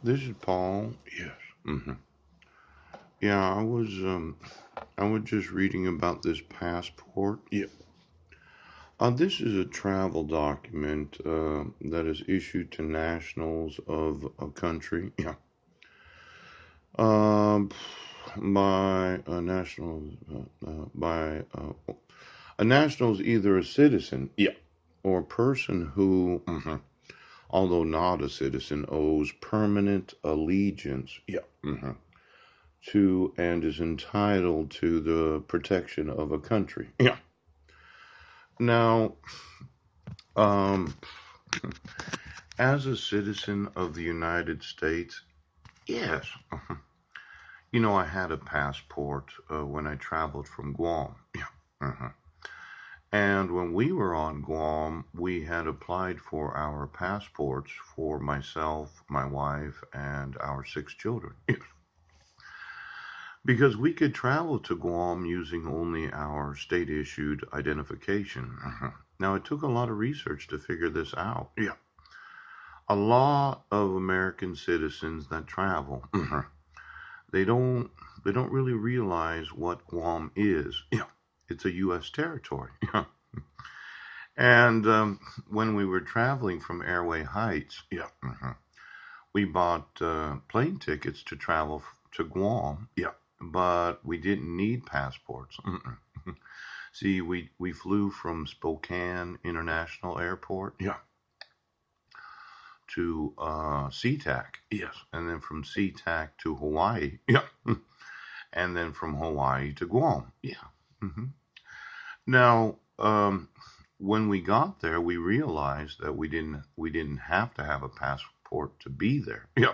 This is Paul. Yes. Yeah, I was just reading about this passport. Yeah. This is a travel document that is issued to nationals of a country. Yeah. Um, by a national, by a national is either a citizen. Yeah. Or a person who, although not a citizen, owes permanent allegiance. Yeah. To and is entitled to the protection of a country. Yeah. Now, um, as a citizen of the United States, yes. I had a passport when I traveled from Guam. Yeah. And when we were on Guam, we had applied for our passports for myself, my wife, and our six children. Yes. Because we could travel to Guam using only our state issued identification. Now, it took a lot of research to figure this out. Yeah. A lot of American citizens that travel, they don't they don't really realize what Guam is. Yeah. It's a U.S. territory. Yeah. And when we were traveling from Airway Heights, yeah, we bought plane tickets to travel to Guam. Yeah. But we didn't need passports. See, we flew from Spokane International Airport. Yeah. To SeaTac. Yes. And then from SeaTac to Hawaii. Yeah. And then from Hawaii to Guam. Yeah. hmm Now, when we got there, we realized that we didn't have to have a passport to be there. Yeah.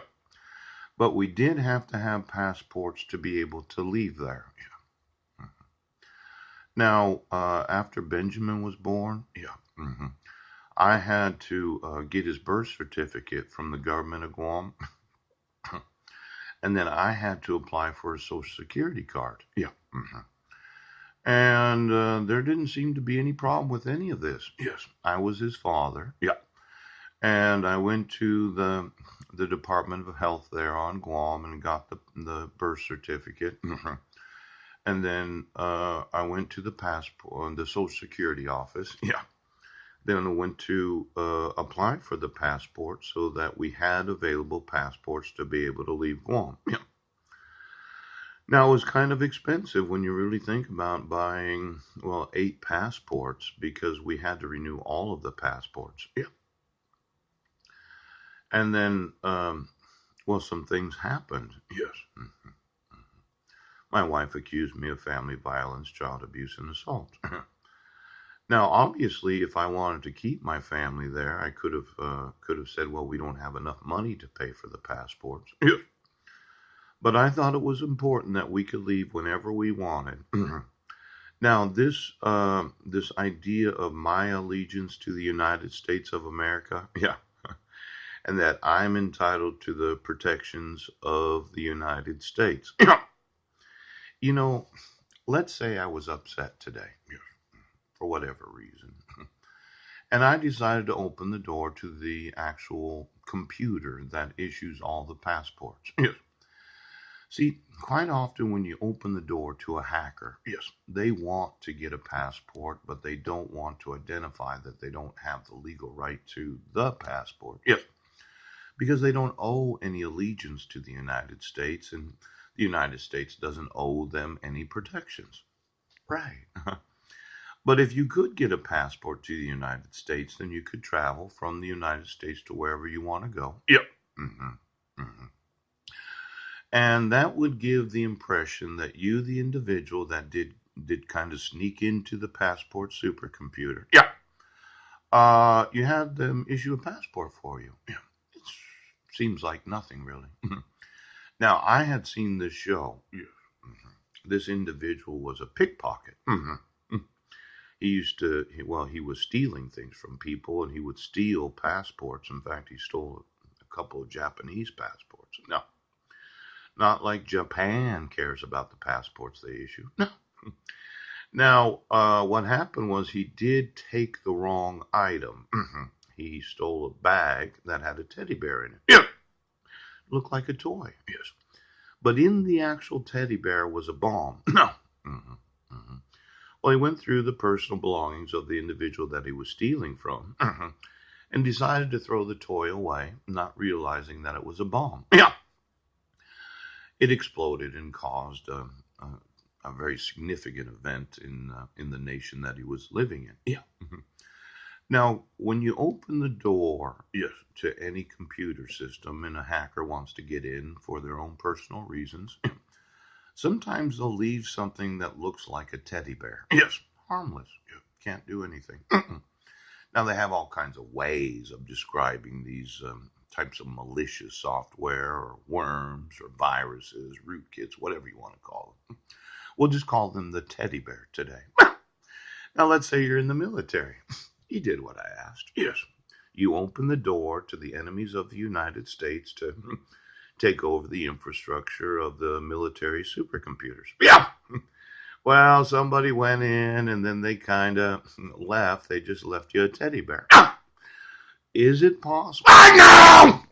But we did have to have passports to be able to leave there. Yeah. Now, after Benjamin was born, yeah, I had to get his birth certificate from the government of Guam, and then I had to apply for a Social Security card. Yeah. And there didn't seem to be any problem with any of this. Yes, I was his father. Yeah. And I went to the Department of Health there on Guam and got the birth certificate. And then I went to the passport, the Social Security office. Yeah. Then I went to apply for the passport so that we had available passports to be able to leave Guam. Yeah. Now, it was kind of expensive when you really think about buying, well, 8 passports because we had to renew all of the passports. Yeah. And then, well, some things happened. Yes. My wife accused me of family violence, child abuse, and assault. Now, obviously, if I wanted to keep my family there, I could have said, "Well, we don't have enough money to pay for the passports." Yes. But I thought it was important that we could leave whenever we wanted. Now, this idea of my allegiance to the United States of America, yeah, and that I'm entitled to the protections of the United States. You know, let's say I was upset today, yeah, for whatever reason, and I decided to open the door to the actual computer that issues all the passports. Yes. See, quite often when you open the door to a hacker, yes, they want to get a passport, but they don't want to identify that they don't have the legal right to the passport. Yes, because they don't owe any allegiance to the United States, and the United States doesn't owe them any protections. Right. But if you could get a passport to the United States, then you could travel from the United States to wherever you want to go. Yep. hmm hmm And that would give the impression that you, the individual that did kind of sneak into the passport supercomputer, yeah, you had them issue a passport for you. Yeah, it seems like nothing really. Now, I had seen this show. Yeah. This individual was a pickpocket. He used to, well, he was stealing things from people and he would steal passports. In fact, he stole a couple of Japanese passports. No, not like Japan cares about the passports they issue. No. Now, what happened was he did take the wrong item. He stole a bag that had a teddy bear in it. Yeah. Looked like a toy, yes. But in the actual teddy bear was a bomb. No. hmm hmm Well, he went through the personal belongings of the individual that he was stealing from and decided to throw the toy away, not realizing that it was a bomb. Yeah. It exploded and caused a very significant event in the nation that he was living in. Yeah. Now, when you open the door, yes, to any computer system and a hacker wants to get in for their own personal reasons, sometimes they'll leave something that looks like a teddy bear. Yes, harmless. Can't do anything. Now, they have all kinds of ways of describing these types of malicious software or worms or viruses, rootkits, whatever you want to call them. We'll just call them the teddy bear today. Now, let's say you're in the military. You did what I asked. Yes. You open the door to the enemies of the United States to take over the infrastructure of the military supercomputers. Yeah. Well, somebody went in and then they kind of left. They just left you a teddy bear. Is it possible? No!